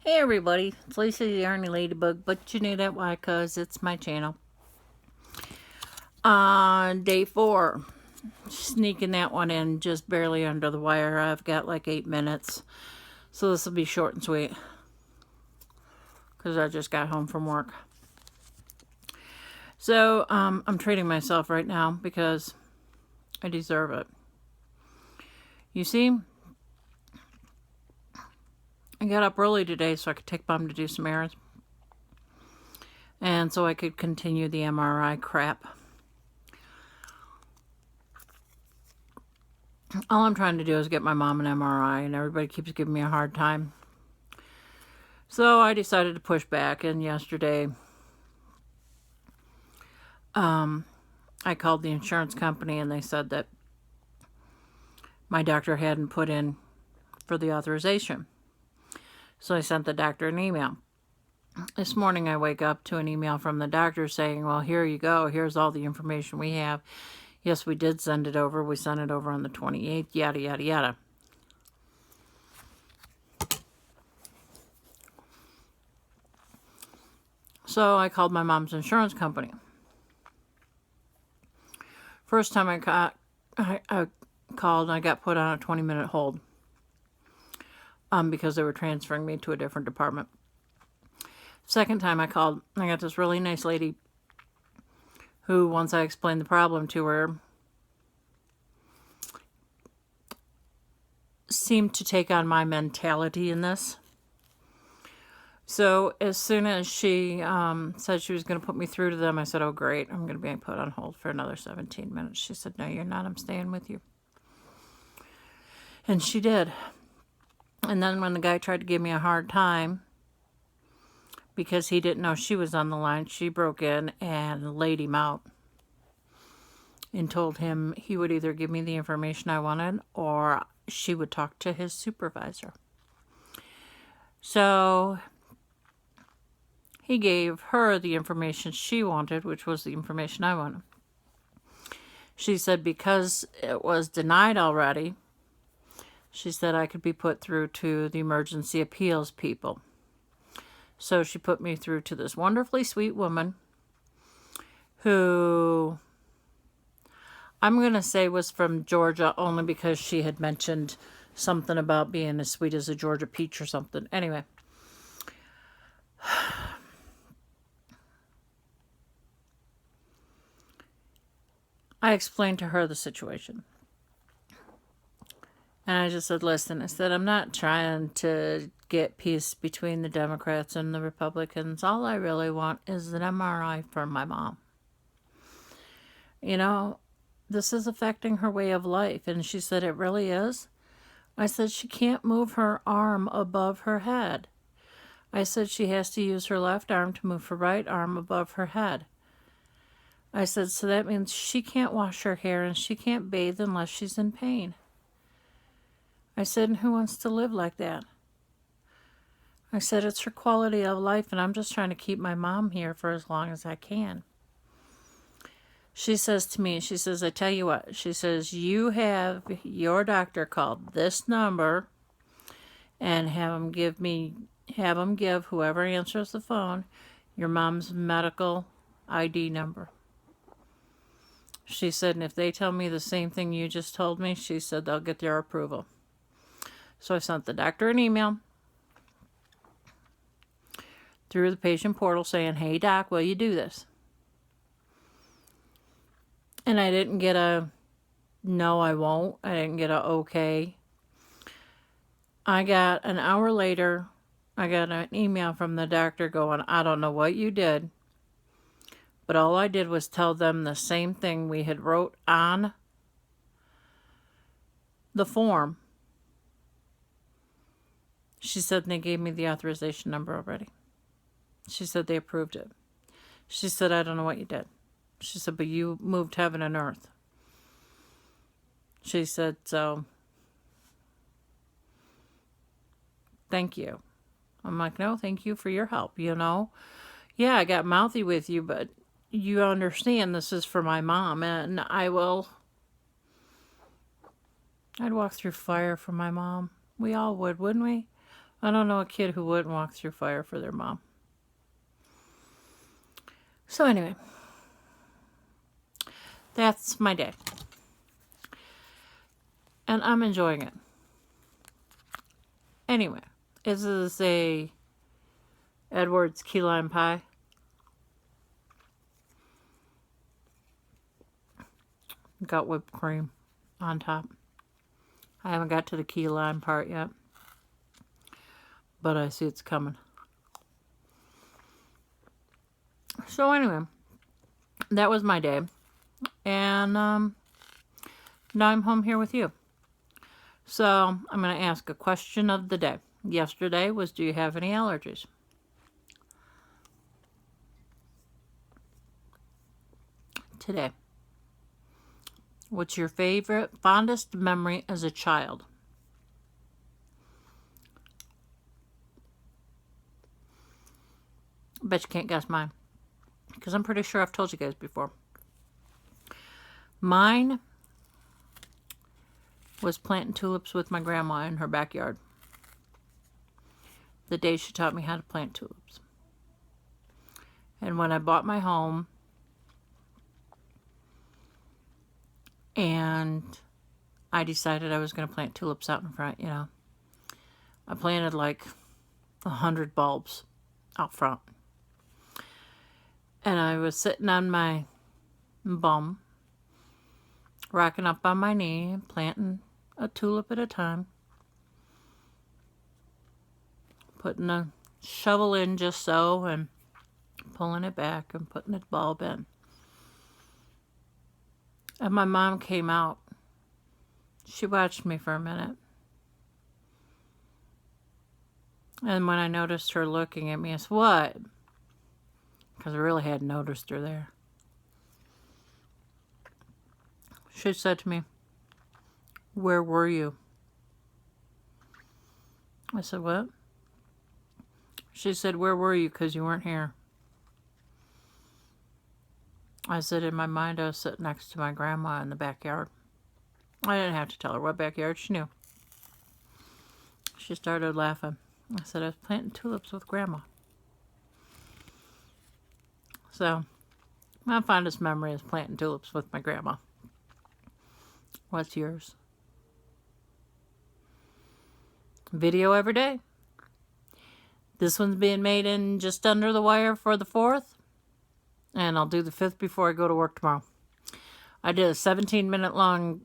Hey everybody, it's Lisa the Army Ladybug, but you knew that why? Because it's my channel. On day 4, sneaking that one in just barely under the wire. I've got like 8 minutes, so this will be short and sweet because I just got home from work. So I'm treating myself right now because I deserve it. You see, I got up early today so I could take Mom to do some errands. And so I could continue the MRI crap. All I'm trying to do is get my mom an MRI, and everybody keeps giving me a hard time. So I decided to push back, and yesterday I called the insurance company, and they said that my doctor hadn't put in for the authorization. So I sent the doctor an email. This morning I wake up to an email from the doctor saying, well, here you go. Here's all the information we have. Yes, we did send it over. We sent it over on the 28th, yada, yada, yada. So I called my mom's insurance company. First time I called, I got put on a 20-minute hold because they were transferring me to a different department. Second time I called, I got this really nice lady who, once I explained the problem to her, seemed to take on my mentality in this. So as soon as she said she was going to put me through to them, I said, oh, great, I'm going to be put on hold for another 17 minutes. She said, no, you're not. I'm staying with you. And she did. And then when the guy tried to give me a hard time because he didn't know she was on the line, she broke in and laid him out and told him he would either give me the information I wanted or she would talk to his supervisor. So he gave her the information she wanted, which was the information I wanted. She said because it was denied already, she said I could be put through to the emergency appeals people. So she put me through to this wonderfully sweet woman who I'm going to say was from Georgia only because she had mentioned something about being as sweet as a Georgia peach or something. Anyway. I explained to her the situation. And I just said, listen, I said, I'm not trying to get peace between the Democrats and the Republicans. All I really want is an MRI for my mom. You know, this is affecting her way of life. And she said, it really is. I said, she can't move her arm above her head. I said, she has to use her left arm to move her right arm above her head. I said, so that means she can't wash her hair and she can't bathe unless she's in pain. I said, and who wants to live like that? I said, it's her quality of life, and I'm just trying to keep my mom here for as long as I can. She says to me, she says, I tell you what, she says, you have your doctor call this number and have them give whoever answers the phone your mom's medical ID number. She said, and if they tell me the same thing you just told me, she said they'll get their approval. So I sent the doctor an email through the patient portal saying, hey, doc, will you do this? And I didn't get a no, I won't. I didn't get a okay. I got an hour later, I got an email from the doctor going, I don't know what you did, but all I did was tell them the same thing we had wrote on the form. She said they gave me the authorization number already. She said they approved it. She said, I don't know what you did. She said, but you moved heaven and earth. She said, so thank you. I'm like, no, thank you for your help, you know. Yeah, I got mouthy with you, but you understand this is for my mom, and I'd walk through fire for my mom. We all would, wouldn't we? I don't know a kid who wouldn't walk through fire for their mom. So anyway, that's my day. And I'm enjoying it. Anyway, this is a Edwards key lime pie. Got whipped cream on top. I haven't got to the key lime part yet, but I see it's coming. So anyway, that was my day. And now I'm home here with you. So I'm going to ask a question of the day. Yesterday was, do you have any allergies? Today, what's your favorite, fondest memory as a child? I bet you can't guess mine, because I'm pretty sure I've told you guys before. Mine was planting tulips with my grandma in her backyard. The day she taught me how to plant tulips. And when I bought my home and I decided I was going to plant tulips out in front, you know, I planted like 100 bulbs out front. And I was sitting on my bum, rocking up on my knee, planting a tulip at a time, putting a shovel in just so, and pulling it back and putting the bulb in. And my mom came out. She watched me for a minute. And when I noticed her looking at me, I said, "What?" Because I really hadn't noticed her there. She said to me, "Where were you?" I said, "What?" She said, "Where were you? Because you weren't here." I said, in my mind, I was sitting next to my grandma in the backyard. I didn't have to tell her what backyard. She knew. She started laughing. I said, "I was planting tulips with grandma." So, my fondest memory is planting tulips with my grandma. What's yours? Video every day. This one's being made in just under the wire for the 4th. And I'll do the 5th before I go to work tomorrow. I did a 17-minute long